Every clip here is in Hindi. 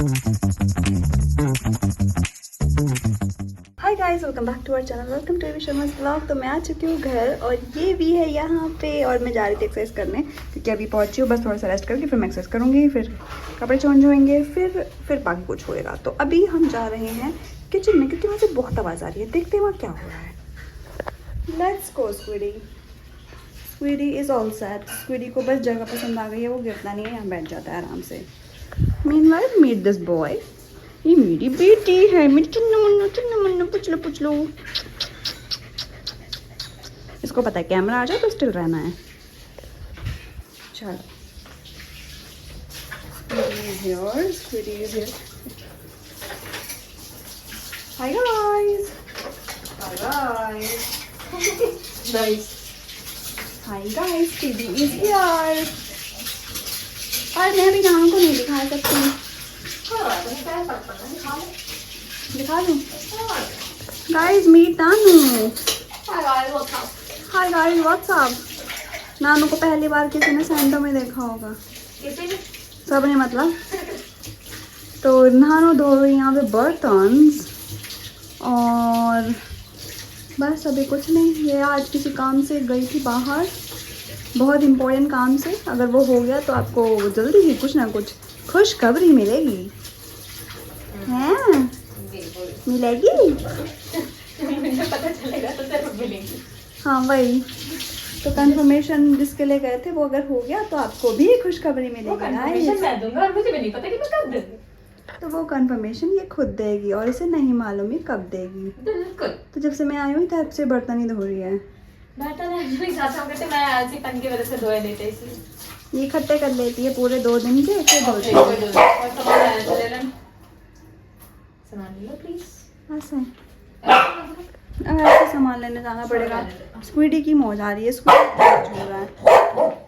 Hi guys, welcome back to our channel, welcome to Sharma's blog. तो मैं आ चुकी हूँ घर और ये भी है यहाँ पे, और मैं जा रही थी एक्सरसाइज करने क्योंकि अभी पहुँची हूँ। बस थोड़ा सा रेस्ट करके फिर मैं एक्सरसाइज करूँगी, फिर कपड़े चेंज होंगे, फिर बाकी कुछ होएगा। तो अभी हम जा रहे हैं किचन में क्योंकि वहाँ से बहुत आवाज़ आ रही है। देखते हैं वहाँ क्या हो रहा है। Let's go. Sweety is all set. Sweety को बस जगह पसंद आ गई है, वो गिरता नहीं है, यहाँ बैठ जाता है आराम से। Meanwhile meet this boy. ये मेरी बेटी है, मेरी चुन्नू मुन्नू पुछ लो। इसको पता है कैमरा आ जाए तो स्टिल रहना है। चलो, Squiddy is here. Hi guys. Nice. Hi guys, Squiddy is here. और मैं भी नाम को नहीं दिखा सकती। दिखा दूँ? Guys, meet नानू। Hi guys, what's up? नानू को पहली बार किसी ने सैंडो में देखा होगा। सबने मतलब। तो नानू धो रही यहाँ पे बर्तन्स, और बस अभी कुछ नहीं। ये आज किसी काम से गई थी बाहर, बहुत इम्पोर्टेंट काम से। अगर वो हो गया तो आपको जल्दी ही कुछ ना कुछ खुशखबरी मिलेगी। हैं? मिलेगी? मुझे पता चलेगा तो जरूर मिलेगी। हाँ वही तो कंफर्मेशन जिसके लिए गए थे वो अगर हो गया तो आपको भी खुशखबरी मिलेगी। मैं दूंगा और मुझे भी नहीं पता कि मैं कब दूंगी। तो वो कंफर्मेशन ये खुद देगी और इसे नहीं मालूम ये कब देगी। बिल्कुल। तो जब से मैं आई हुई तब से बर्तन ही धो रही है। बर्तन एक्चुअली साथ करते, मैं आज ही पन की वजह से धोए नहीं थे इसलिए। ये इकट्ठे कर लेती है पूरे 2 दिन के, फिर धोती है। और सामान आया तो ले लेना। सामान ले लो प्लीज। ऐसे अब ऐसे सामान लेने जाना पड़ेगा। स्क्वीडी की मौज आ रही है, स्क्वीडी झूल रहा है।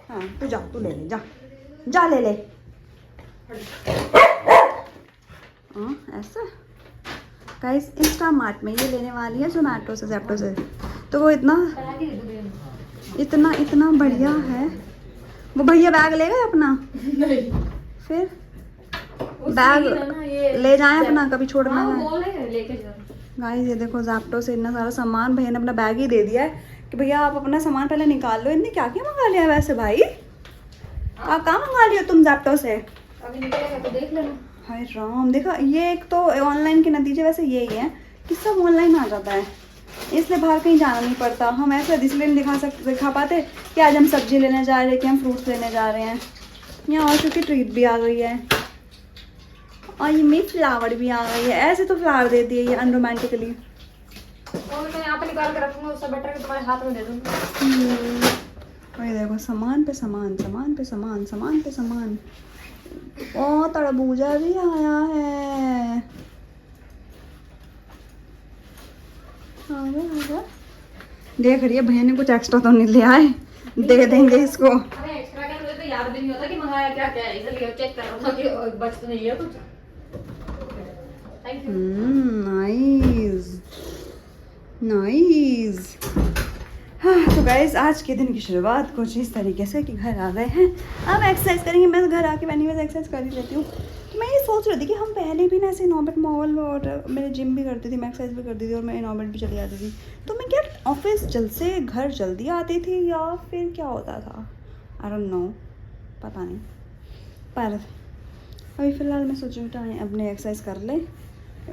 हाँ तू जा, तू ले ले, जा ले ले। हाँ ऐसा गाइस, इंस्टामार्ट में ये लेने वाली है जोमेटो से, ज़ेप्टो से। तो वो इतना बढ़िया है। वो भैया बैग ले गए अपना? नहीं। फिर बैग ले जाएं अपना, कभी छोड़ना है। लेके जाओ। गाइस ये देखो, ज़ेप्टो से इतना सारा सामान, भैया ने अपना बैग ही दे दिया है कि भैया आप अपना सामान पहले निकाल लो। इनने क्या क्या मंगा लिया है वैसे भाई? आप कहाँ मंगा लिया तुम ज़ेप्टो से? अभी निकलेगा तो देख लेना। हाय राम, देखा, ये एक तो ऑनलाइन के नतीजे वैसे यही है कि सब ऑनलाइन आ जाता है, इसलिए बाहर कहीं जाना नहीं पड़ता। हम ऐसा इसलिए नहीं दिखा पाते कि आज हम सब्जी लेने जा रहे हैं, कि हम फ्रूट्स लेने जा रहे हैं। यहाँ और क्योंकि ट्रीट भी आ गई है और ये में फ्लावर भी आ गई है। ऐसे तो फ्लावर दे दिए ये अनरोमांटिकली। और मैं यहाँ पे निकाल के रखूंगा, उससे बेटर है तुम्हारे हाथ में दे दूंगी। और ये देखो, सामान पे सामान, सामान पे सामान, सामान पे सामान। ओ तरबूजा भी आया है। देख रही है भैया ने कुछ एक्स्ट्रा तो नहीं लिया है, दे देंगे इसको। अरे एक्स्ट्रा क्या, मुझे तो याद भी नहीं होता कि मंगाया क्या क्या है, इसलिए चेक कर रहा था कि बच तो नहीं है कुछ। Thank you. नाइस। हाँ तो गाइस, आज के दिन की शुरुआत कुछ इस तरीके से कि घर आ गए हैं, अब एक्सरसाइज करेंगे। मैं घर आके मैंने बस एक्सरसाइज कर ही लेती हूँ। तो मैं ये सोच रही थी कि हम पहले भी ना ऐसे इनॉर्बिट मॉल और मेरे जिम भी करती थी, मैं एक्सरसाइज भी करती थी और मैं इनॉर्बिट भी चली जाती थी। तो मैं क्या ऑफिस जल्द से घर जल्दी आती थी या फिर क्या होता था? आई डोंट नो, पता नहीं। पर अभी फ़िलहाल मैं सोच रही हूँ अपने एक्सरसाइज कर ले।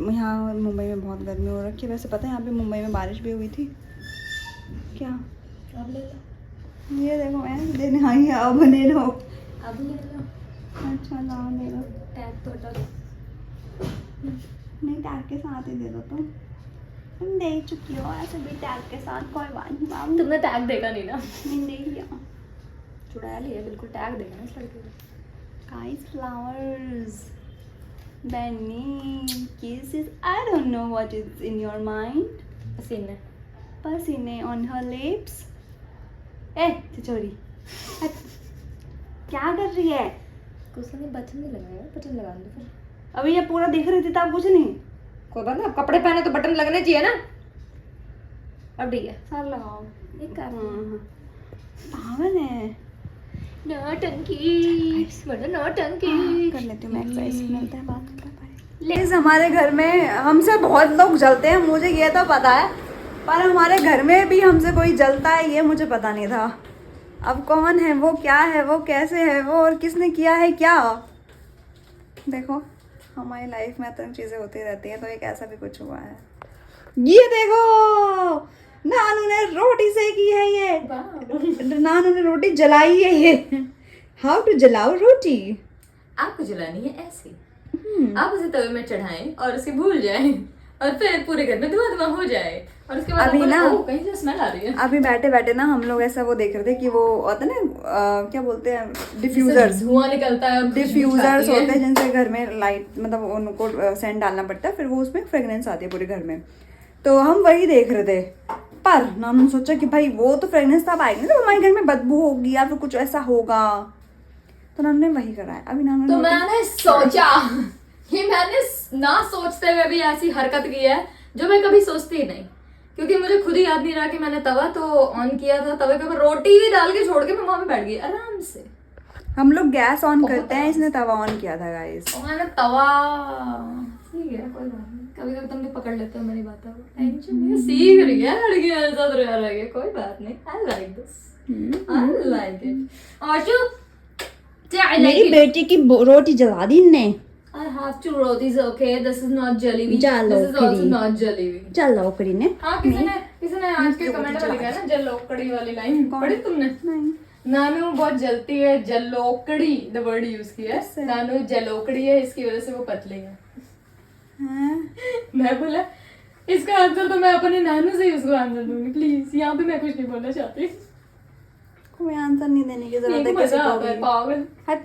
यहाँ मुंबई में बहुत गर्मी हो रखी है। वैसे पता है यहाँ पे मुंबई में बारिश भी हुई थी क्या? अब ले लो। ये देखो मैं देने आई है, अब ले लो। अब ले लो। अच्छा लाओ, ले लो। टैग तो हटा दो। नहीं, टैग के साथ ही दे दो। तुम दे चुकी हो, ऐसे भी टैग के साथ कोई बात नहीं। बाबू तुमने टैग देखा नहीं ना? नहीं देख लिया, चुड़ा लिया, बिल्कुल टैग देना इस लड़के को। Guys flowers, Benny kisses. I don't know what is in your mind. पसीने। पसीने on her lips. चिचोरी क्या कर रही है? कुछ नहीं, बटन नहीं लगाया, बटन लगा दो फिर। अभी ये पूरा दिख रही थी तब कुछ नहीं। कोई बात नहीं, कपड़े पहने तो बटन लगने चाहिए ना। अब ठीक है, सर लगाओ। एक काम पागल है नौटंकी बड़ा नौटंकी। कर लेती हूँ मैं एक्सरसाइज, मिलते हैं बात करते हैं। प्लीज़ हमारे घर में हमसे बहुत लोग जलते हैं, मुझे ये तो पता है, पर हमारे घर में भी हमसे कोई जलता है ये मुझे पता नहीं था। अब कौन है वो, क्या है वो, कैसे है वो, और किसने किया है क्या। देखो हमारी लाइफ में तो चीज़ें होती रहती हैं, तो एक ऐसा भी कुछ हुआ है। ये देखो नानू ने रोटी सेकी है, ये नानू ने रोटी जलाई है। ये हाउ टू जलाओ रोटी। आपको जलानी है ऐसे, आप उसे तवे में चढ़ाएं और उसे भूल जाएं और फिर पूरे घर में धुआं धुआं हो जाए और उसके बाद अभी ना कहीं से स्मेल आ रही है। अभी बैठे बैठे ना हम लोग ऐसा वो देख रहे थे कि वो होता है ना क्या बोलते हैं, डिफ्यूजर्स, धुआं निकलता है और डिफ्यूजर्स होते हैं जिनसे घर में लाइट मतलब उनको सेंट डालना पड़ता है, फिर वो उसमें फ्रेगनेंस आती है पूरे घर में। तो हम वही देख रहे थे, पर हमने सोचा कि भाई वो तो फ्रेगनेंस तब आएगी ना, तो हमारे घर में बदबू होगी या फिर कुछ ऐसा होगा, तो नानू ने वही करा है। अभी नानू तो मैंने सोचा कि मैंने ना सोचते हुए भी ऐसी हरकत की है जो मैं कभी सोचती ही नहीं, क्योंकि मुझे खुद ही याद नहीं रहा कि मैंने तवा तो ऑन किया था, तवे के ऊपर रोटी भी डाल के छोड़ के मैं वहां पे बैठ गई आराम से। हम लोग गैस ऑन करते हैं, इसने तवा ऑन किया था गाइस। और मैंने तवा, ठीक है कोई बात नहीं, कभी कभी तुम भी पकड़ लेते हो मेरी बातों को, टेंशन नहीं, सीख रही है लड़की मेरे साथ रह रही है, कोई बात नहीं। I like this, I like it. Ashu मेरी बेटी की रोटी जला दी ने। I have two rotis, okay? This is not jalebi. Jalo This is also kiri. not jalebi. चलो करी ने। हाँ किसी ने आज के कमेंट में लिखा है ना जलोकड़ी वाली लाइन, पढ़ी तुमने? नहीं। नानू बहुत जलती है, जलोकड़ी द वर्ड यूज किया है। नानू जलोकड़ी है, इसकी वजह से वो पतली है। हाँ? मैं बोला इसका आंसर तो मैं अपने नानू से ही उसको आंसर दूंगी, प्लीज। यहाँ पे मैं कुछ नहीं बोलना चाहती। कोई आंसर नहीं देने की जरूरत है किसी को भी। पागल हट।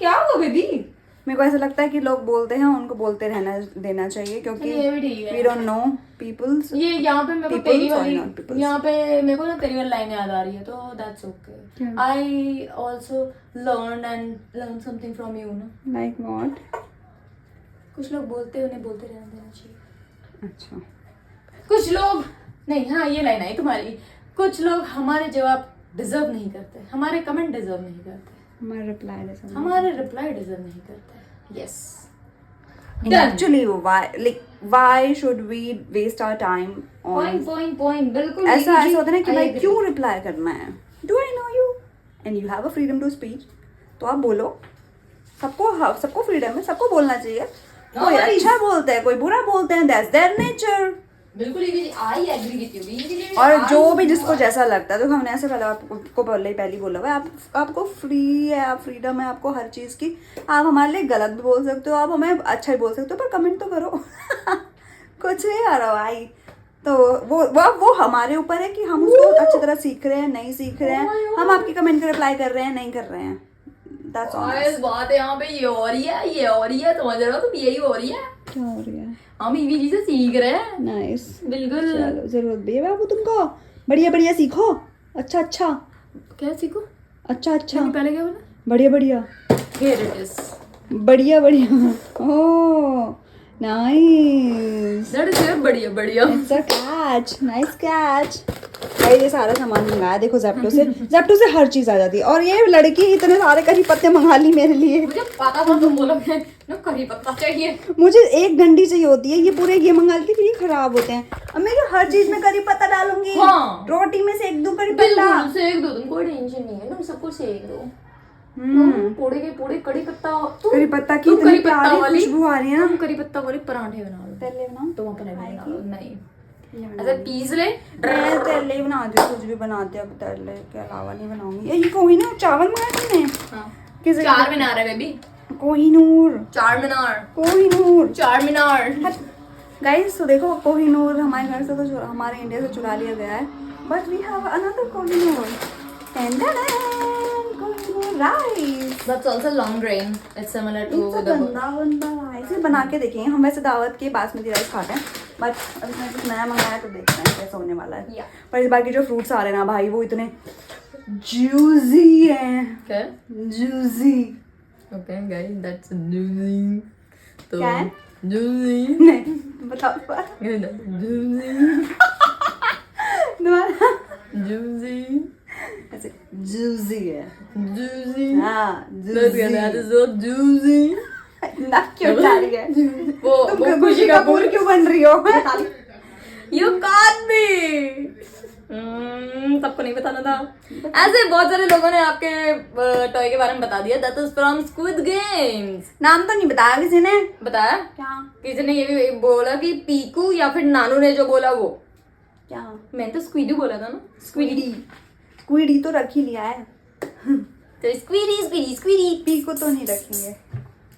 क्या हुआ बेबी? मेरे को ऐसा लगता है कि लोग बोलते हैं उनको बोलते रहना देना चाहिए, क्योंकि ये भी ठीक है। We don't know peoples. ये यहाँ पे मेरे को People, तेरी sorry, वाली, not peoples. यहाँ पे मेरे को ना तेरी वाली लाइन याद आ रही है, तो that's okay. I also learn something from you ना। Like what? कुछ लोग बोलते हैं, उन्हें बोलते रहना देना चाहिए। अच्छा, कुछ लोग नहीं, हाँ ये लाइन आई तुम्हारी, कुछ लोग हमारे जवाब डिजर्व नहीं करते, हमारे कमेंट डिजर्व नहीं करते, हमारा रिप्लाई हमारे रिप्लाई डिजर्व नहीं करते। Yes actually why should we waste our time on point बिल्कुल ऐसा होता है ना कि भाई क्यों रिप्लाई करना है। Do I know you and you have a freedom to speech, तो आप बोलो। सबको फ्रीडम है, सबको बोलना चाहिए। कोई अच्छा बोलते हैं, कोई बुरा बोलते हैं, दैट्स देयर नेचर। बिल्कुल आई एग्री विद यू। और जो भी जिसको जैसा लगता है, तो हमने ऐसे पहले आपको पहले बोला हुआ है, आपको फ्री है, आप फ्रीडम है आपको हर चीज़ की। आप हमारे लिए गलत भी बोल सकते हो, आप हमें अच्छा ही बोल सकते हो, पर कमेंट तो करो। कुछ नहीं आ रहा भाई, तो वो हमारे ऊपर है कि हम उसको अच्छी तरह सीख रहे हैं, नहीं सीख रहे हैं। हम आपके कमेंट का रिप्लाई कर रहे हैं, नहीं कर रहे हैं। That's all. इस बात है यहाँ पे ये हो रही है, ये हो रही है, समझ रहे हो तुम, यही हो रही है। क्या हो रही है? हम इवी जी से सीख रहे हैं। नाइस, बिल्कुल। चलो जरूरत भी है बाबू तुमको, बढ़िया सीखो। अच्छा क्या सीखो? अच्छा पहले क्या बोला? बढ़िया Here it is. बढ़िया oh nice, That is your बढ़िया। It's a catch, nice catch. भाई ये सारा सामान मंगाया देखो जेप्टो से हर चीज आ जाती है। और ये लड़की इतने सारे करी पत्ते मंगा ली मेरे लिए। मुझे पता था तुम बोलोगे ना करी पत्ता चाहिए। मुझे एक डंडी चाहिए होती है, ये पूरे ये मंगा ली, फिर ये खराब होते हैं। अब मैं हर चीज में करी पत्ता डालूंगी। हाँ। रोटी में सेक दूं करी पत्ता। बिल्कुल सेक दो, तुम कोई टेंशन नहीं है, तुम सब कुछ सेक दो। तुम पूरे के पूरे कड़ी पत्ता, करी पत्ता की इतनी प्यारी खुशबू आ रही है ना। तुम करी पत्ता वाले पराठे बना लो। तेले बनाओ तुम अपने बना लो। नहीं ऐसे पीस ले। मैं तेले ही बनाती हूँ, कुछ भी बनाते अब तेले के अलावा नहीं बनाऊंगी। ये कोई ना चावल मंगाए तुमने? हाँ। किस चार मीनार है बेबी। कोहिनूर। चार मीनार। गाइस तो देखो कोहिनूर हमारे घर से तो हमारे इंडिया से चुरा लिया गया है, but we have another Kohinoor. Kohinoor rice. That's also long grain. It's similar to the गंदा राइस। ये बना के देखेंगे हम। वैसे दावत के बासमती राइस खाते हैं, बट अभी मैंने कुछ नया मंगाया तो देखते हैं कैसा होने वाला है। Yeah. पर इस बार के जो फ्रूट्स आ रहे हैं ना भाई, वो इतने जूसी हैं। क्या? Juicy. Okay, guys, that's juicy. तो क्या है? juicy. नहीं बताओ Juicy. दोबारा Juicy. ऐसे जूसी है। जूसी हाँ जूसी ना क्यों जा रही है? वो तुम खुशी कपूर क्यों बन रही हो? You can't be. सबको नहीं बताना था। ऐसे बहुत सारे लोगों ने आपके टॉय के बारे में बता दिया। That is from squid games. नाम तो नहीं बताया किसी ने। बताया क्या? किसी ने ये भी बोला कि पीकू या फिर नानू ने जो बोला वो क्या? मैंने तो स्क्वीडू बोला था ना। स्क्वीडी। स्क्वीडी तो रख ही लिया है। तो स्क्वीडी स्क्वीडी स्क्वीडी। पी को तो नहीं रखेंगे।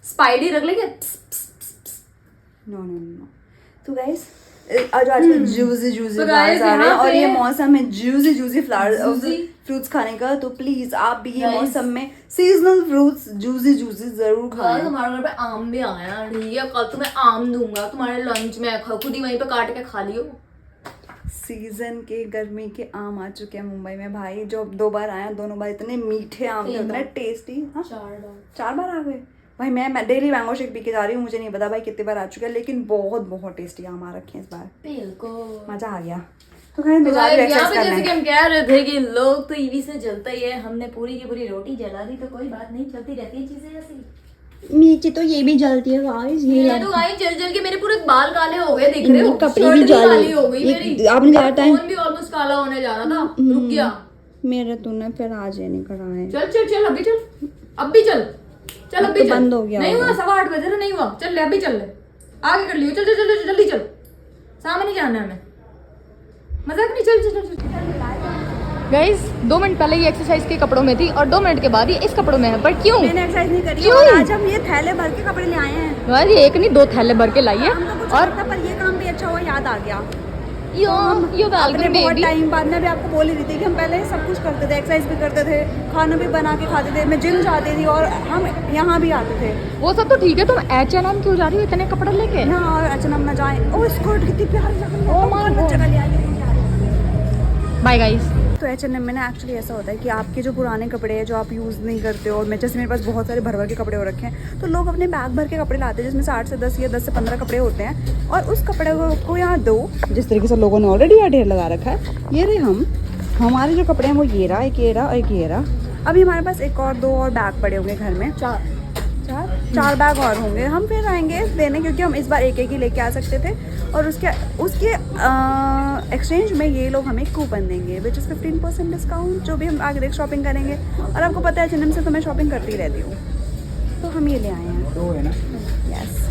स्पाइडी रख लेंगे। No no no. तो गाइस आज आजकल juicy juicy So flowers guys, आ रहे हैं यहाँ और पे- ये मौसम है juicy juicy flowers Juicy। Fruits खाने का। तो प्लीज आप भी ये Guys। मौसम में सीजनल फ्रूट्स जूसी जूसी जरूर कल खाएं। हमारे घर पे आम भी आया है, ठीक है। कल तुम्हें आम दूंगा तुम्हारे लंच में, खुद ही वहीं पे काट के खा लियो। सीजन के गर्मी के आम आ चुके हैं मुंबई में भाई। जो 2 बार आया, दोनों बार इतने मीठे आम थे, 3 उतने बार। टेस्टी। हाँ 4 बार। 4 बार आ गए भाई। मैं डेली मैंगो शेक पी के जा रही हूँ। मुझे नहीं पता भाई कितने बार आ चुके हैं, लेकिन बहुत बहुत टेस्टी आम आ रखे हैं इस बार। बिल्कुल। मजा आ गया। तो खैर मैं जा रही हूँ यहाँ exercise पे जैसे करने। कि हम कह रहे थे कि लोग तो ईवी से जलता ही है। हमने पूरी की पूरी रोटी जला दी, तो कोई बात नहीं, चलती रहती है चीजें ऐसी। नीचे तो ये भी जलती है गाइस। ये तो गाइस जल जल के मेरे पूरे बाल काले हो गए, दिख रहे हो। कपड़े शर्ट भी जल- काली हो गई ये- मेरी। आपने ज़्यादा टाइम- फोन भी ऑलमोस्ट काला होने जा रहा था, रुक गया। मेरा तूने फिर आज ये नहीं करा है। चल चल चल अभी चल, अब भी चल, चल अब अभी तो चल। बंद हो गया नहीं होगा। हुआ 8:15 बजे नहीं हुआ। चल ले अभी चल ले, आगे कर लियो। चल चल चल चल जल्दी चल, सामने नहीं जाना है हमें। मजाक नहीं, चल चल चल। गाइस 2 मिनट पहले ये एक्सरसाइज के कपड़ों में थी और 2 मिनट के बाद ये इस कपड़ों में है। पर क्यों? मैंने एक्सरसाइज नहीं करी क्यों? और आज हम ये थैले भर के कपड़े ले आए हैं। यार ये एक नहीं 2 थैले भर के लाइए। काम तो कुछ और और था, पर ये काम भी अच्छा हुआ, याद आ गया। यो यो अपने बहुत टाइम बाद मैं भी आपको बोल ही रही थी कि हम पहले सब कुछ करते थे, एक्सरसाइज भी करते थे, खाना भी बना के खाते थे, मैं जिम जाती थी और हम यहाँ भी आते थे। वो सब तो ठीक है, तुम H&M क्यों जा रही हो इतने कपड़े लेके? ना और अचानक ना जाए। ओ स्कर्ट कितनी प्यारी लग रही है। Oh my God। जगह ले आई। Bye guys. तो H&M में ना एक्चुअली ऐसा होता है कि आपके जो पुराने कपड़े हैं जो आप यूज़ नहीं करते हो, और मैं जैसे मेरे पास बहुत सारे भर भर के कपड़े हो रखे हैं, तो लोग अपने बैग भर के कपड़े लाते हैं जिसमें से 8 से 10 या 10 से 15 कपड़े होते हैं, और उस कपड़े को यहाँ दो। जिस तरीके से लोगों ने ऑलरेडी यहाँ ढेर लगा रखा है। ये रहे हमारे जो कपड़े हैं वो ये रहा, एक ये रहा और एक ये रहा। अभी हमारे पास 1 और 2 और बैग पड़े होंगे घर में। 4 बैग और होंगे। हम फिर आएंगे देने, क्योंकि हम इस बार एक ही लेके आ सकते थे, और उसके एक्सचेंज में ये लोग हमें कूपन देंगे विच इज़ 15% डिस्काउंट, जो भी हम आगे देख शॉपिंग करेंगे। और आपको पता है H&M से तो मैं शॉपिंग करती रहती हूँ, तो हम ये ले आए हैं। 2 है ना? यस।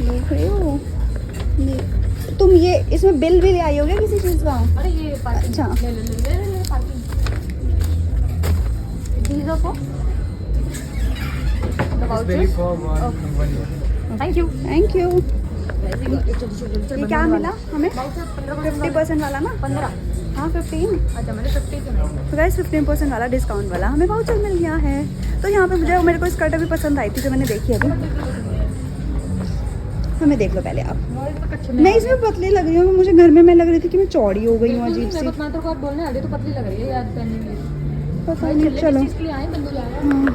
देख रही हो तुम, ये इसमें बिल भी ले आई होगी किसी चीज़ का? अरे ये अच्छा। ले parking. These are for the It's vouchers? very for 1 year. Thank you. Thank you. ये क्या मिला हमें? 50% वाला ना? 15। हाँ 15। अच्छा मैंने 50 सुना। तो गाइस 15% वाला डिस्काउंट वाला हमें वाउचर मिल गया है। तो यहाँ पे मुझे मेरे को स्कर्ट अभी पसंद आई थी जो मैंने देखी अभी। हमें देख लो पहले आप। मैं इसमें पतली लग रही हूँ, मुझे घर में मैं लग रही थी कि मैं चौड़ी हो गई हूँ अजीब सी। मैं तो बात बोलने आ रही, तो पतली लग रही है याद करने के लिए। पता नहीं, चलो। किस लिए आए बंदू लाया? हाँ।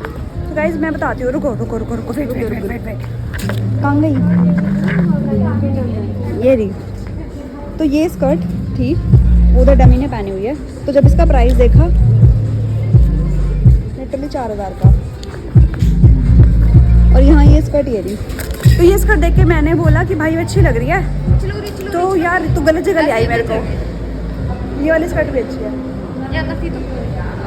तो गाइस मैं बताती हूँ, रुको रुको रुको रुको, वेट वेट वेट वेट। कहाँ गई? ये रही। तो ये स्कर्ट थी, उधर डमी ने पहनी हुई है। तो जब इसका प्राइस देखा, लिटरली 4000 का, और यहाँ ये स्कर्ट ये रही। तो ये स्कर्ट देख के मैंने बोला कि भाई अच्छी लग रही है। तो यार तू गलत जगह ले आई मेरे को। ये वाली स्कर्ट भी अच्छी है।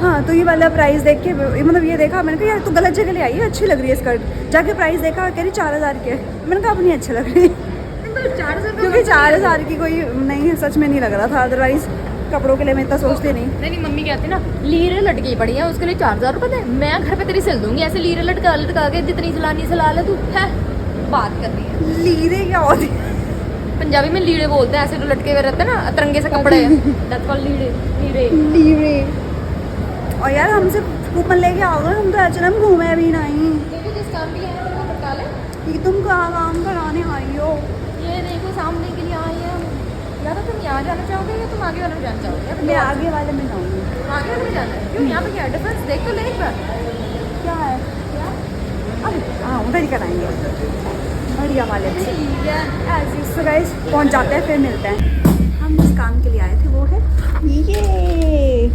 हाँ तो ये वाला प्राइस देख के, मतलब ये देखा, मैंने कहा यार तू गलत जगह ले आई है, अच्छी लग रही है स्कर्ट। जाके प्राइस देखा, कह रही 4000 के। मैंने कहा अपनी अच्छी लग रही है, क्योंकि 4000 की कोई नहीं, सच में नहीं लग रहा था। अदरवाइज कपड़ों के लिए मैं इतना सोचती नहीं। नहीं मम्मी कहती ना लीरे लटकी पड़ी है, उसके लिए 4000 रुपए दे, मैं घर पे तेरी सिल दूंगी। ऐसे लीरे लटका लटका के जितनी सिलानी सिला ले तू। है बात कर रही है। लीरे क्या होती है? पंजाबी में लीड़े बोलते हैं, ऐसे जो लटके हुए रहते हैं ना, अतरंगे से कपड़े। दैट्स कॉल्ड लीड़े। लीड़े लीरे। और यार हमसे कूपन लेके आओगे, हम तो H&M घूमे अभी नहीं। देखो जिस काम के लिए आए हैं वो बता ले। कि तुम कहाँ काम कराने आई हो? ये देखो सामने के लिए आए हैं हम। या तो तुम यहाँ जाना चाहोगे या तुम आगे वाले में जाना चाहोगे, या फिर मैं दो आगे वाले में जाऊँगी। आगे वाले में जाना है। क्यों यहाँ पे क्या डिफरेंस देख तो ले एक बार। क्या है? हाँ उधर ही कराएंगे, बढ़िया वाले में। ठीक है ऐसे so guys पहुँच जाते हैं, फिर मिलते हैं। हम जिस काम के लिए आए थे वो है ये।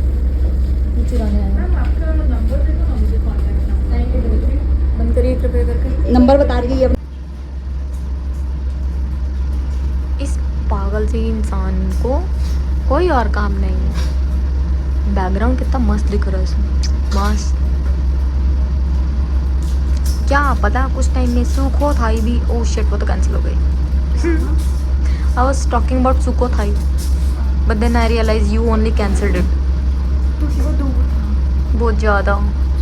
चुराने आए हैं। बंद करिए कृपया करके। नंबर बता रही है। इस पागल से इंसान को कोई और काम नहीं है। बैकग्राउंड कितना मस्त दिख रहा है इसमें, मस्त। क्या पता कुछ टाइम में सुखो थाई भी, ओ शिट वो तो कैंसिल हो गई। I was talking about Sukhothai but then I realise you only cancelled it. क्योंकि वो दूर था। बहुत ज़्यादा।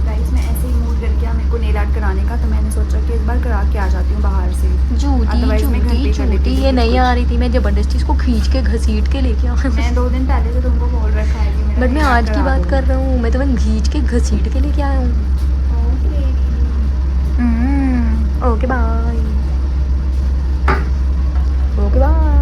गाइस मैं ऐसे ही मूड कर गया मेरे को नेल आर्ट कराने का, तो मैंने सोचा कि इस बार करा के आ जाती हूँ बाहर से। Otherwise मैं घर पे कर लेती ये थी नहीं कुछ। आ रही थी, मैं जबरदस्ती इसको खींच के घसीट के लेके आ। मैं 2 दिन पहले से तुमको बोल रखा है कि मेरा बट मैं nail art आज की करा बात दो। कर रहा हूँ, मैं तुम्हें खींच के घसीट के लेके आया हूँ। Okay bye. Okay bye.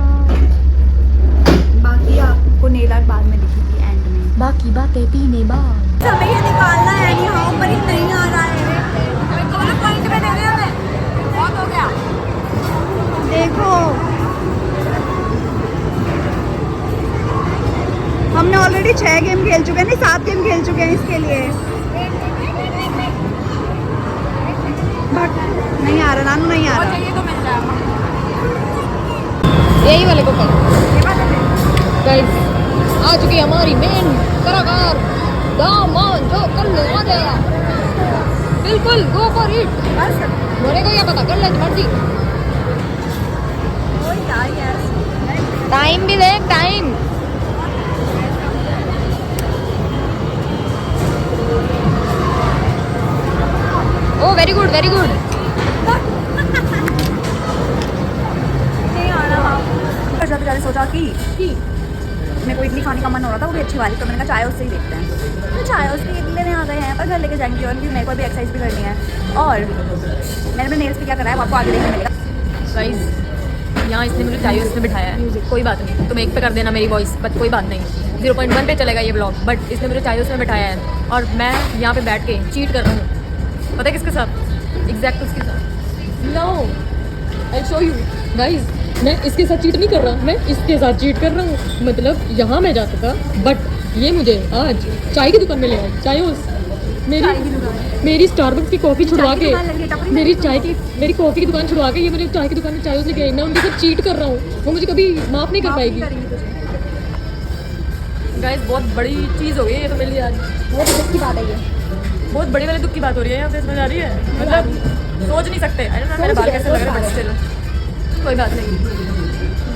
बाकी आपको नेल आर्ट बाद में दिखेगी एंड में। बाकी बातें पीने बाद। हमें ये निकालना है नहीं, हाँ पर नहीं आ रहा है। पॉइंट में दे रहे हमें, बहुत हो गया। देखो हमने ऑलरेडी 6 गेम खेल चुके हैं, नहीं 7 गेम खेल चुके हैं इसके लिए। बट नहीं आ रहा नानू, नहीं आ रहा। यही वाले को गाइस आ चुकी है हमारी मेन कलाकार दामन, जो कल आ जाएगा। बिल्कुल गो फॉर इट। बोले को क्या पता, कर ले मर्जी। टाइम भी देख, टाइम। ओ वेरी गुड वेरी गुड। सोचा कि मेरे को इडली खाने का मन हो रहा था, वो भी अच्छी वाली, तो मैंने कहा चाय उससे ही देखते हैं। तो चाय उससे इडली लेने आ गए हैं, पर घर लेके जाएंगे और मेरे को भी एक्सरसाइज भी करनी है। और मैंने अपने नेल्स पे क्या करा है वो आपको आगे देखने मिलेगा। गाइस यहाँ इसने मुझे चाहिए उसने बिठाया है, कोई बात नहीं, तुम एक पे कर देना मेरी वॉइस, बट कोई बात नहीं। 0.1 पे चलेगा ये ब्लॉग, बट इसने मुझे चाहिए उसने बिठाया है और मैं यहाँ पे बैठ के चीट कर रहा हूँ। पता है किसके साथ? एग्जैक्ट उसके साथ। No I show you guys, मैं इसके साथ चीट नहीं कर रहा, मैं इसके साथ चीट कर रहा हूँ। मतलब यहाँ मैं जाता था, बट ये मुझे आज चाय की दुकान में ले आया। चाय उस मेरी स्टारबक्स की कॉफ़ी छुड़वा के, मेरी कॉफ़ी की दुकान छुड़वा के ये मुझे चाय की दुकान में चाय उसने गई। मैं उनके साथ चीट कर रहा हूँ, वो मुझे कभी माफ़ नहीं कर पाएगी। गाइस बहुत बड़ी चीज़ हो गई है ये तो मेरे लिए आज। वो तो दुख की बात है ये। बहुत बड़े वाले दुख की बात हो रही है यहाँ पे, समझ आ रही है? मतलब सोच नहीं सकते। मेरे बाल कैसे लग रहे हैं, स्टिल कोई बात नहीं।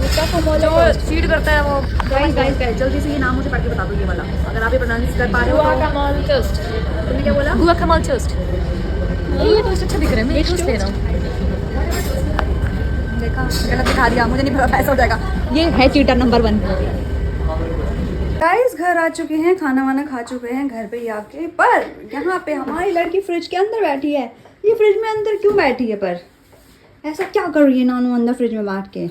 जो चीट करता है वो गाइस जल्दी से ये नाम मुझे पढ़ के बता दो, ये वाला अगर आप ये प्रोनाउंस कर पा रहे हो तो। Guacamole toast. तुमने क्या बोला? Guacamole toast. ये टोस्ट अच्छा दिख रहा है, मैं टोस्ट ले रहा हूँ। देखा गलत दिखा दिया, मुझे नहीं पता, पैसा हो जाएगा। ये है चीटर नंबर 1। गाइस घर आ चुके हैं, खाना वाना खा चुके हैं घर पे ही आके, पर यहाँ पे हमारी लड़की फ्रिज के अंदर बैठी है। ये फ्रिज में अंदर क्यों बैठी है? पर ऐसा क्या कर रही है नानू अंदर फ्रिज में बैठ के?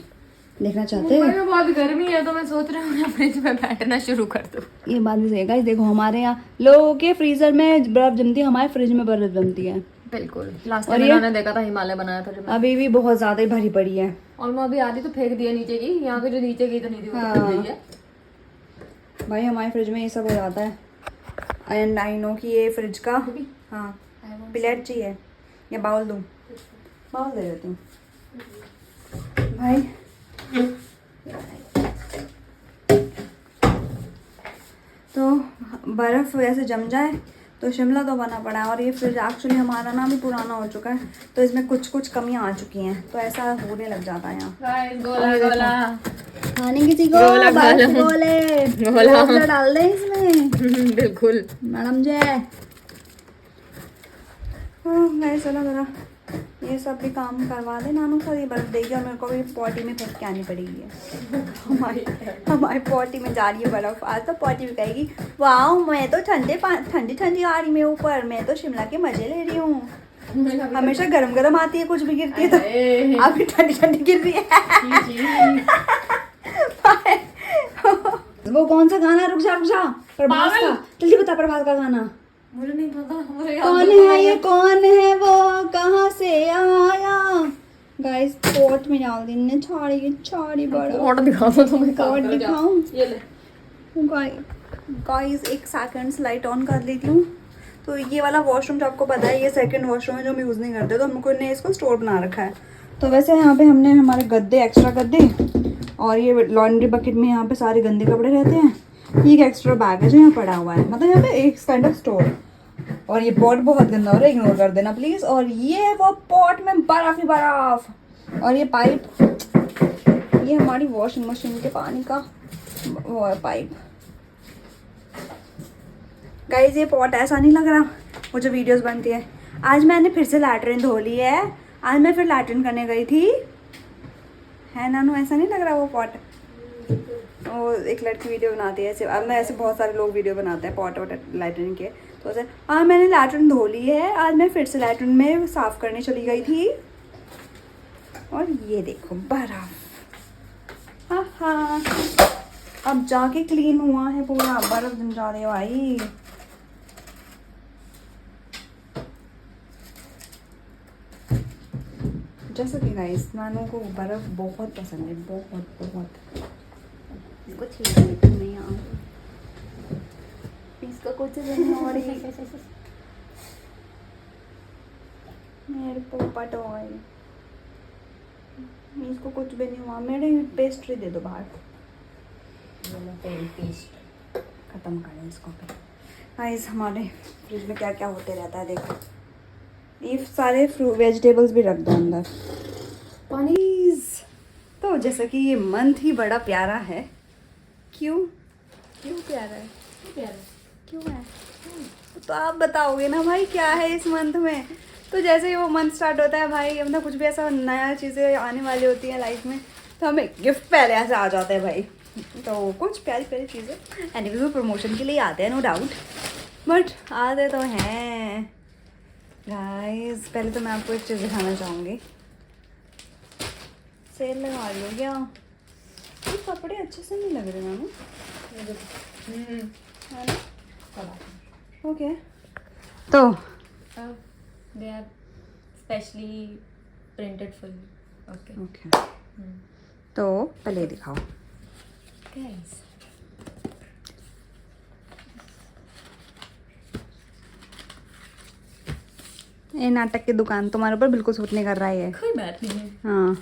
देखना चाहते हैं? में बहुत गर्मी है तो मैं सोच रही हूँ फ्रिज में बैठना शुरू कर दूँ। ये बात भी सही है गाइस। देखो हमारे यहाँ लोगों के फ्रीजर में बर्फ जमती है, हमारे फ्रिज में बर्फ जमती है। बिल्कुल। लास्ट और टाइम ये? मैंने देखा था हिमालय बनाया था जब, अभी भी बहुत ज्यादा ही भरी पड़ी है। और मैं अभी आधी तो फेंक दिया नीचे की, यहाँ पे जो नीचे की तो नहीं थी वो हाँ। तो गई है। भाई हमारे फ्रिज में ये सब हो जाता है। एंड आई नो कि ये फ्रिज का, हाँ प्लेट चाहिए या बाउल दूँ? बाउल दे देती हूँ भाई। तो बर्फ़ वैसे जम जाए तो शिमला तो बना पड़ा है। और ये फ्रिज एक्चुअली हमारा ना भी पुराना हो चुका है, तो इसमें कुछ कुछ कमियां आ चुकी हैं, तो ऐसा होने लग जाता है यहाँ। गोला गोला खाने किसी को गोला बर्फ गोला। गोले गोला। गोला डाल दें इसमें बिल्कुल। मैडम जय। मैं चलो जरा ये सब भी काम करवा दे नानू, सर ये बर्फ देगी और मेरे को भी पॉटी में फेंक के आनी पड़ेगी है। हमारी पॉटी में जा रही है बर्फ। आज तो पॉटी में कहेगी वाह मैं तो ठंडी ठंडी आ रही, मैं ऊपर मैं तो शिमला के मजे ले रही हूँ। हमेशा गरम गरम आती है, कुछ भी गिरती है तो अभी ठंडी ठंडी गिर रही है। वो कौन सा गाना? रुक जा प्रभास का, जल्दी बता प्रभास का गाना। मुझे नहीं पता, मुझे कौन है ये, कौन है वो, कहाँ से आया? गाइस पोट में डाल दी ने छाड़ी बड़ा। ऑर्डर दिखा दो तुम्हें, पोट दिखाऊं? ये ले गाइस एक सेकंड लाइट ऑन कर लेती हूँ। तो ये वाला वॉशरूम जो आपको पता है, ये सेकंड वॉशरूम है जो हम यूज़ नहीं करते, तो हमको ने इसको स्टोर बना रखा है। तो वैसे यहाँ पे हमने हमारे गद्दे, एक्स्ट्रा गद्दे और ये लॉन्ड्री बकेट में यहाँ पे सारे गंदे कपड़े रहते हैं। ये एक एक्स्ट्रा बैग है जो यहाँ पड़ा हुआ है, मतलब यहाँ पे एक काइंड ऑफ स्टोर। और ये पॉट बहुत गंदा हो रहा है, इग्नोर कर देना प्लीज़। और ये वो पॉट में बर्फ ही बर्फ। और ये पाइप, ये हमारी वॉशिंग मशीन के पानी का वो है पाइप। गाइस ये पॉट ऐसा नहीं लग रहा वो जो वीडियोस बनती है। आज मैंने फिर से लैट्रिन धो ली है, आज मैं फिर लैट्रिन करने गई थी, है नानू? ऐसा नहीं लग रहा वो पॉट? वो एक लड़की वीडियो बनाती है ऐसे, अब मैं ऐसे बहुत सारे लोग वीडियो बनाते हैं पॉट वॉट लैट्रिन के। तो ऐसे आज मैंने लैट्रिन धो ली है, आज मैं फिर से लैट्रिन में साफ़ करने चली गई थी। और ये देखो बर्फ, हाँ अब जाके क्लीन हुआ है पूरा, बर्फ जम जा रही है भाई। जैसा कि गाइस नानू को बर्फ बहुत पसंद है, बहुत बहुत। इसको छेड़ने नहीं आ इसका कुछ नहीं हो रही मेरे पोपा टॉय, इसको कुछ भी नहीं हुआ। मेरे पेस्ट्री दे दो बाहर, खत्म करें इसको पे। गाइस हमारे फ्रिज में क्या क्या होते रहता है देखो, ये सारे फ्रूट वेजिटेबल्स भी रख दो अंदर। प्लीज। तो जैसा कि ये मंथ ही बड़ा प्यारा है, क्यों प्यारा है? क्यों है? तो आप बताओगे ना भाई क्या है इस मंथ में। तो जैसे ही वो मंथ स्टार्ट होता है भाई, मतलब कुछ भी ऐसा नया चीज़ें आने वाली होती हैं लाइफ में, तो हमें गिफ्ट पहले ऐसे आ जाते हैं भाई। तो कुछ प्यारी प्यारी चीज़ें एनिवर्सरी प्रमोशन के लिए आते हैं नो डाउट, बट आते तो हैं गाइस। पहले तो मैं आपको एक चीज़ दिखाना चाहूँगी, सेल लगा रही हो क्या? ये कपड़े अच्छे से नहीं लग रहे मानो, है ना? ओके तो they are specially printed for you. Okay. Okay तो पहले ये दिखाओ। Guys. ये नाटक की दुकान तुम्हारे ऊपर बिल्कुल सूट नहीं कर रहा है। कोई बात नहीं है। हाँ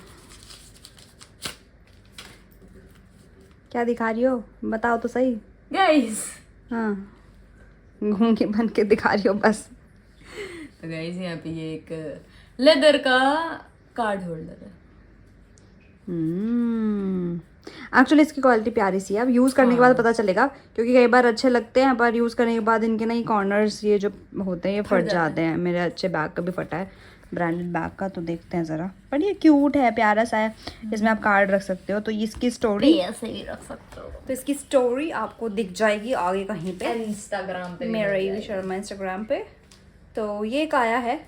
क्या दिखा रही हो बताओ तो सही। Guys. हाँ घूम के बन के दिखा रही हो बस। तो गाइस यहाँ पे ये एक लेदर का कार्ड होल्डर है। एक्चुअली इसकी क्वालिटी प्यारी सी है, अब यूज़ करने के बाद पता चलेगा, क्योंकि कई बार अच्छे लगते हैं पर यूज़ करने के बाद इनके ना ये कॉर्नर्स ये जो होते हैं ये फट जाते हैं। मेरे अच्छे बैग का भी फटा है, ब्रांडेड बैग का। तो देखते हैं ज़रा, पर ये क्यूट है, प्यारा सा है, इसमें आप कार्ड रख सकते हो। तो इसकी स्टोरी ऐसे भी रख सकते हो, तो इसकी स्टोरी आपको दिख जाएगी आगे कहीं पे, इंस्टाग्राम पे, मेरा यूवी शर्मा इंस्टाग्राम पे। तो ये एक आया है,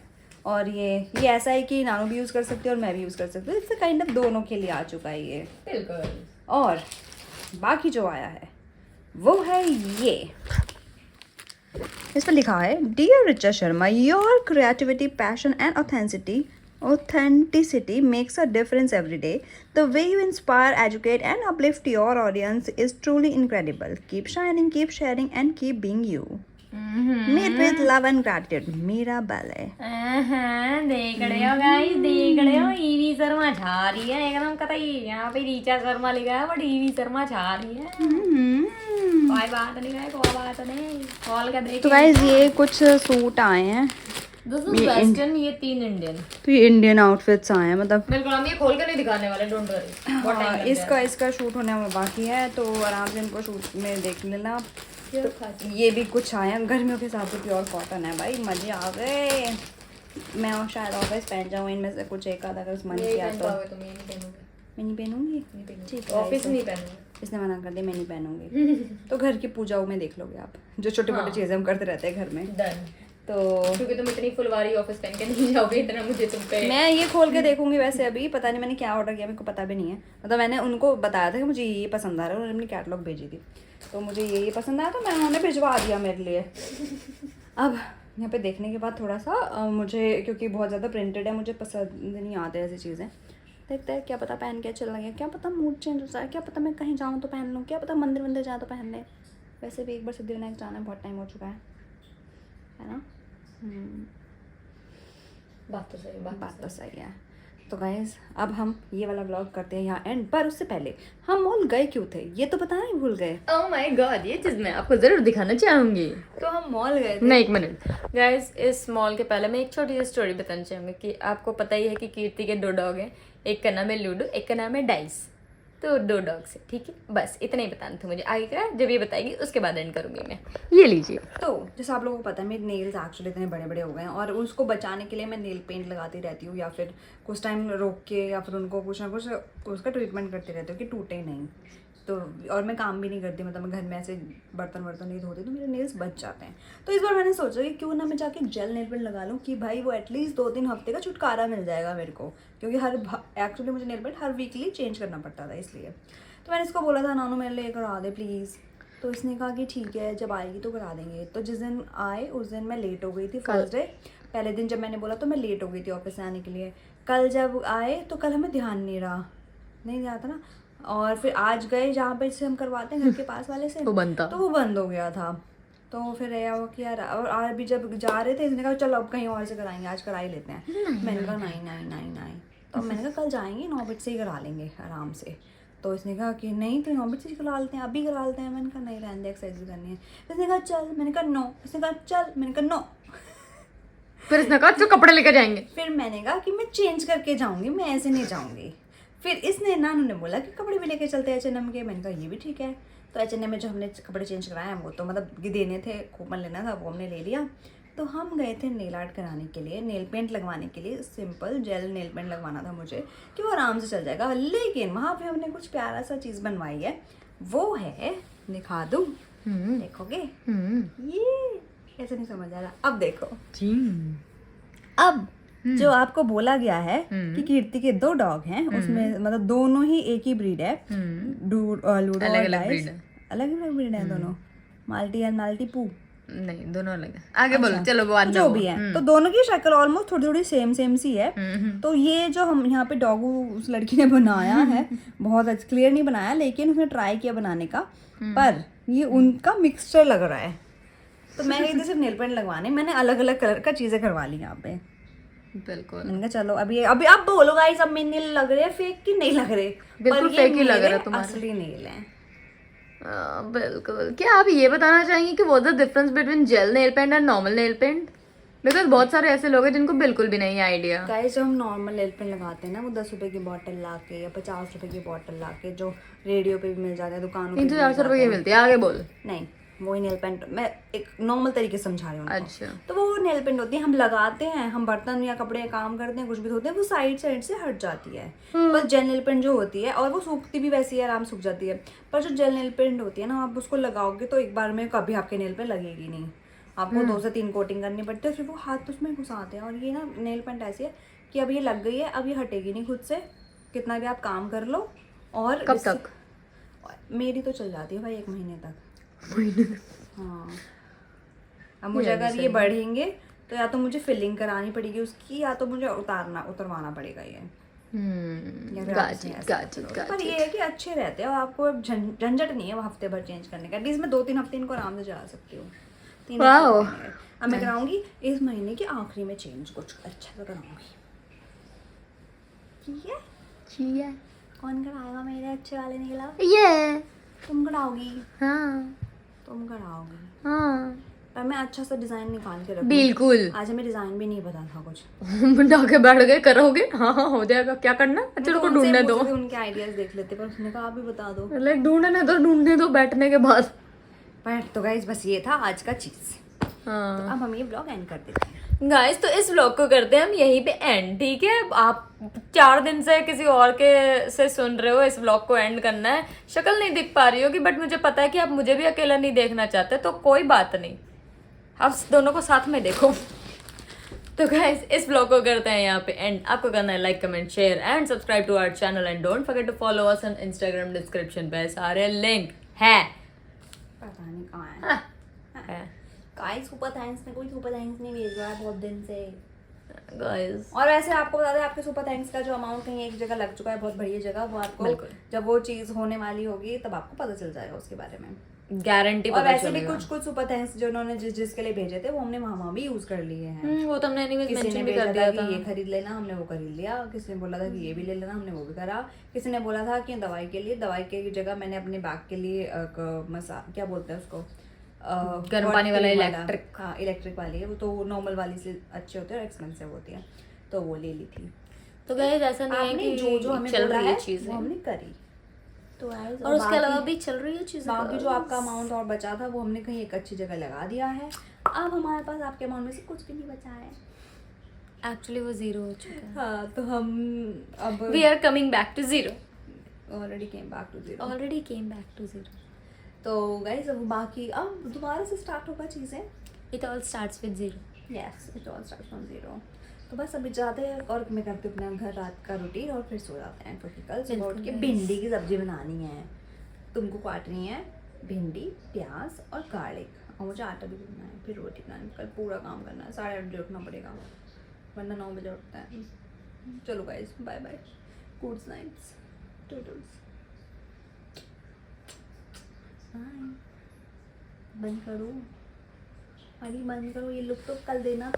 और ये ऐसा है कि नानू भी यूज़ कर सकते हैं और मैं भी यूज़ कर सकती हूँ। इससे काइंड ऑफ दोनों के लिए आ चुका है ये। बिल्कुल। और बाकी जो आया है वो है ये, इस पर लिखा है dear Richa Sharma, your creativity, passion and authenticity makes a difference every day. The way you inspire, educate and uplift your audience is truly incredible. Keep shining, keep sharing and keep being you. Made with love and gratitude. Meera Bale. देख रहे हो गाइस, देख रहे हो, ईवी शर्मा छा रही है एकदम कतई। यहाँ पे रीचा शर्मा लिखा है बट ईवी शर्मा छा रही है। कोई बात नहीं है, कोई बात नहीं, कॉल का देख। तो गाइस ये कुछ सूट आए हैं, दिस इज वेस्टर्न, ये 3 इंडियन। तो ये इंडियन आउटफिट्स आए हैं, मतलब बिल्कुल हम ये खोल के नहीं दिखाने वाले, डोंट वरी। बहुत टाइम लग जाएगा। इसका शूट होने में बाकी है, तो आराम से इनको शूट में देख लेना। तो ये भी कुछ आया गर्मियों के हिसाब से, प्योर कॉटन है भाई, मजे आ गए। मैं और शायद ऑफिस पहन जाऊँ इनमें से कुछ एक आधा, अगर मन किया तो। मैं नहीं पहनूंगी, ठीक है, ऑफिस में नहीं पहनूंगी, इसने मना कर दिया, मैं नहीं पहनूंगी। तो घर की पूजाओं में देख लोगे आप, जो छोटे मोटे चीज़ें हम करते रहते हैं घर में। डन। तो क्योंकि तुम इतनी फुलवारी ऑफिस पहन के नहीं जाओगे, इतना मुझे तुम पे। मैं ये खोल के देखूंगी। वैसे अभी पता नहीं मैंने क्या ऑर्डर किया, मेरे को पता भी नहीं है। मतलब मैंने उनको बताया था कि मुझे ये पसंद आ रहा है, उन्होंने अपनी कैटलॉग भेजी थी, तो मुझे ये पसंद आया, तो मैं उन्होंने भिजवा दिया मेरे लिए। अब यहाँ पे देखने के बाद थोड़ा सा मुझे, क्योंकि बहुत ज़्यादा प्रिंटेड है, मुझे पसंद नहीं आते ऐसी चीज़ें, देखते हैं, क्या पता पहन के अच्छा लगे, क्या पता मूड चेंज हो जाए, क्या पता मैं कहीं जाऊँ तो पहन लूँ, क्या पता मंदिर वंदिर जाए तो पहन ले। वैसे भी एक बार सिद्धिविनायक जाना बहुत टाइम हो चुका है ना। बात तो सही, बात तो सही है। तो गाइज अब हम ये वाला व्लॉग करते हैं यहाँ एंड, पर उससे पहले हम मॉल गए क्यों थे ये तो बताना ही भूल गए। ओह माय गॉड, ये चीज मैं आपको जरूर दिखाना चाहूंगी। तो हम मॉल गए थे। नहीं, एक मिनट गाइस, इस मॉल के पहले मैं एक छोटी सी स्टोरी बताना चाहूंगी कि आपको पता ही है कि कीर्ति के 2 डॉग हैं, एक का नाम है लूडो, एक का नाम है डाइस। तो 2 डॉग्स है, ठीक है, बस इतना ही बताना था मुझे। आगे का जब ये बताएगी उसके बाद एंड करूंगी मैं। ये लीजिए। तो जैसे आप लोगों को पता है मेरे नेल्स एक्चुअली इतने बड़े बड़े हो गए हैं और उसको बचाने के लिए मैं नेल पेंट लगाती रहती हूँ या फिर कुछ टाइम रोक के या फिर उनको कुछ ना कुछ उसका ट्रीटमेंट करती रहती हूँ कि टूटे नहीं। तो और मैं काम भी नहीं करती, मतलब मैं घर में ऐसे बर्तन नहीं धोती तो मेरे नेल्स बच जाते हैं। तो इस बार मैंने सोचा कि क्यों ना मैं जाके जेल नेल पेंट लगा लूँ कि भाई वो एटलीस्ट 2-3 हफ्ते का छुटकारा मिल जाएगा मेरे को, क्योंकि एक्चुअली मुझे नेल पेंट हर वीकली चेंज करना पड़ता था इसलिए। तो मैंने इसको बोला था नानू मेरे लिए करा दे प्लीज़, तो इसने कहा कि ठीक है जब आएगी तो करा देंगे। तो जिस दिन आए उस दिन मैं लेट हो गई थी, फर्स्ट डे पहले दिन जब मैंने बोला तो मैं लेट हो गई थी ऑफिस से आने के लिए। कल जब आए तो कल हमें ध्यान नहीं रहा था ना, और फिर आज गए जहाँ पे से हम करवाते हैं घर के पास वाले से, वो बंद था। तो वो बंद हो गया था। तो फिर वो कि यार, और आज भी जब जा रहे थे इसने कहा चलो अब कहीं और से कराएंगे, आज करा ही लेते हैं। मैंने कहा नहीं। तो मैंने कहा कल जाएंगे 9 बजे से ही करा लेंगे आराम से। तो इसने कहा कि नहीं तो 9 बजे से ही करा लेते हैं, अभी करा लेते हैं। मैंने कहा नहीं रहने दे, एक्सरसाइज करनी है। इसने कहा चल, मैंने कहा नो, इसने कहा चल, मैंने कहा नो। फिर इसने कहा तो कपड़े लेकर जाएंगे। फिर मैंने कहा कि मैं चेंज करके जाऊंगी, मैं ऐसे नहीं जाऊंगी। फिर इसने नानू ने बोला कि कपड़े भी लेके चलते हैं H&M के। मैंने कहा ये भी ठीक है। तो H&M में जो हमने कपड़े चेंज कराए हैं वो तो मतलब ये देने थे, कूपन लेना था, वो हमने ले लिया। तो हम गए थे नेल आर्ट कराने के लिए, नेल पेंट लगवाने के लिए। सिंपल जेल नेल पेंट लगवाना था मुझे कि वो आराम से चल जाएगा। लेकिन वहाँ पे हमने कुछ प्यारा सा चीज़ बनवाई है, वो है, दिखा दूँ, देखोगे? ये ऐसे नहीं समझ आ रहा, अब देखो। अब जो आपको बोला गया है कि कीर्ति के 2 डॉग हैं, उसमें मतलब दोनों ही एक ही ब्रीड है, लूडो और डाइस अलग अलग ब्रीड है दोनों, माल्टी एंड माल्टी पू नहीं, दोनों अलग है। आगे बोलो, चलो बाद में जो भी है। तो दोनों की शक्ल ऑलमोस्ट थोड़ी थोड़ी सेम सी है। तो ये जो हम यहाँ पे डॉगू उस लड़की ने बनाया है, बहुत अच्छा क्लियर नहीं बनाया, लेकिन उसने ट्राई किया बनाने का, पर ये उनका मिक्सचर लग रहा है। तो मैं गई थी सिर्फ नेल पेंट लगवाने, मैंने अलग अलग कलर का चीजें करवा ली यहाँ पे। बिल्कुल, मैंने कहा चलो अभी अब बोलो गाइस, अब मेरे नेल लग रहे हैं फेक कि नहीं लग रहे? बिल्कुल फेक ही लग रहा है तुम्हारे। असली नेल है। बिल्कुल। क्या आप ये बताना चाहेंगे कि what the difference between gel nail paint and normal nail paint? Because बहुत सारे ऐसे लोग हैं जिनको बिल्कुल भी नहीं आइडिया। गाइस जब हम नॉर्मल नेल पेंट लगाते हैं ना, वो 10 रुपए की बॉटल ला के या 50 रुपए की बॉटल ला के, जो रेडियो पे भी मिल जाते हैं, दुकानों पे 300-400 रुपए की मिलती है। आगे बोल। नहीं, वही नेल पेंट मैं एक नॉर्मल तरीके से समझा रही हूँ। अच्छा, तो वो नेल पेंट होती है, हम लगाते हैं, हम बर्तन या कपड़े या काम करते हैं, कुछ भी धोते हैं, वो साइड से हट जाती है। पर जेल नेल पेंट जो होती है, और वो सूखती भी वैसी है, आराम सूख जाती है। पर जो जेल नेल पेंट होती है ना, आप उसको लगाओगे तो एक बार में कभी आपके नेल पे लगेगी नहीं, आपको 2 से 3 कोटिंग करनी पड़ती है, फिर वो हाथ उसमें घुसाते हैं। और ये ना नेल पेंट ऐसी है कि अब ये लग गई है, अब ये हटेगी नहीं खुद से, कितना भी आप काम कर लो। और कब तक? मेरी तो चल जाती है भाई 1 महीने तक। हाँ, अब मुझे अगर ये बढ़ेंगे तो या तो मुझे फिलिंग करानी पड़ेगी उसकी, या तो मुझे उतरवाना पड़ेगा ये। पर ये है कि अच्छे रहते हैं और आपको अब झंझट नहीं है वो हफ्ते भर चेंज करने का। एटलीस्ट मैं 2-3 हफ्ते इनको आराम से चला सकती हूँ। 3 हफ्ते अब मैं कराऊंगी इस महीने के आखिरी में चेंज, कुछ अच्छा सा कराऊंगी। ठीक है, कौन कराएगा मेरे अच्छे वाले निकला? ये तुम कराओगी? हाँ, तुम कराओगी? हाँ, पर मैं अच्छा सा डिजाइन निकाल के रखूंगी। बिल्कुल। आज हमें डिजाइन भी नहीं पता था कुछ। डाके बैठ गए, करोगे? हाँ, हो जाएगा। क्या करना? चलो को ढूंढने दो। उनके आइडियाज देख लेते, पर उसने कहा आप भी बता दो। लाइक ढूंढने दो बैठने के बाद। पर तो गाइस बस ये था आज का चीज। हाँ, तो अब हम ये ब्लॉग एंड कर देते हैं। गाइस तो इस व्लॉग को करते हैं हम यहीं पे एंड, ठीक है? आप 4 दिन से किसी और के से सुन रहे हो, इस व्लॉग को एंड करना है। शक्ल नहीं दिख पा रही होगी, बट मुझे पता है कि आप मुझे भी अकेला नहीं देखना चाहते, तो कोई बात नहीं, आप दोनों को साथ में देखो। तो गाइस इस व्लॉग को करते हैं यहाँ पे एंड। आपको करना है like, comment, share and subscribe to our channel and don't forget to follow us on Instagram. Description पे सारे लिंक है। पता नहीं कहाँ है। गाइस सुपर थैंक्स, में कोई सुपर थैंक्स नहीं भेज रहा है बहुत दिन से। गाइस और वैसे आपको बता दें, आपके सुपर थैंक्स का जो अमाउंट कहीं एक जगह लग चुका है, बहुत बढ़िया जगह, वो आपको बिल्कुल। जब वो चीज़ होने वाली होगी तब आपको पता चल जाएगा उसके बारे में। गारंटी और पता वैसे भी चलेगा। कुछ सुपर थैंक्स जो उन्होंने जिसके लिए भेजे थे वो हमने वहाँ भी यूज़ कर लिए हैं। वो तो हमने एनीवेज किसी ने मेंशन भी भेजा कर था दिया कि था। ये खरीद लेना, हमने वो खरीद लिया। किसी ने बोला था कि ये भी ले लेना, हमने वो भी करा। किसी ने बोला था कि दवाई की जगह मैंने अपने बैग के लिए क्या बोलते हैं उसको, गर्म hot पानी वाला cream इलेक्ट्रिक। हाँ इलेक्ट्रिक वाली है वो, तो नॉर्मल वाली से अच्छे होते हैं और एक्सपेंसिव होती है, तो वो ले ली थी। तो गाइस ऐसा नहीं है आपने कि जो जो हमें चल बोला रही है है चीजें, वो हमने करी। तो guys, और उसके बाकी- अलावा भी चल रही है चीजें। बाकी जो आपका अमाउंट और बचा था वो हमने कहीं एक अच्छी जगह लगा दिया है। अब हमारे पास आपके अमाउंट में से कुछ भी नहीं बचा है। एक्चुअली वो जीरो हो चुका है। हाँ, तो हम अब we are coming back to zero. Already came back to zero. Already came back to zero. तो गाइस अब बाकी अब दोबारा से स्टार्ट होगा चीज़ें। It all starts with zero. Yes, it all starts from zero. तो बस अभी जाते हैं और मैं करती हूँ अपना घर रात का रूटीन और फिर सो जाते हैं, क्योंकि कल सुबह उठ के बिल्कुल। भिंडी की सब्जी बनानी है। तुमको काटनी है भिंडी, प्याज और गार्लिक, और मुझे आटा भी गूंदना है, फिर रोटी बनानी है। कल पूरा काम करना है, 8:30 बजे उठना पड़ेगा, वरना 9 बजे उठता है। चलो guys, bye bye, good nights, toodles, bye. बंद करो, अरे बंद करो, ये लुक तो कल देना।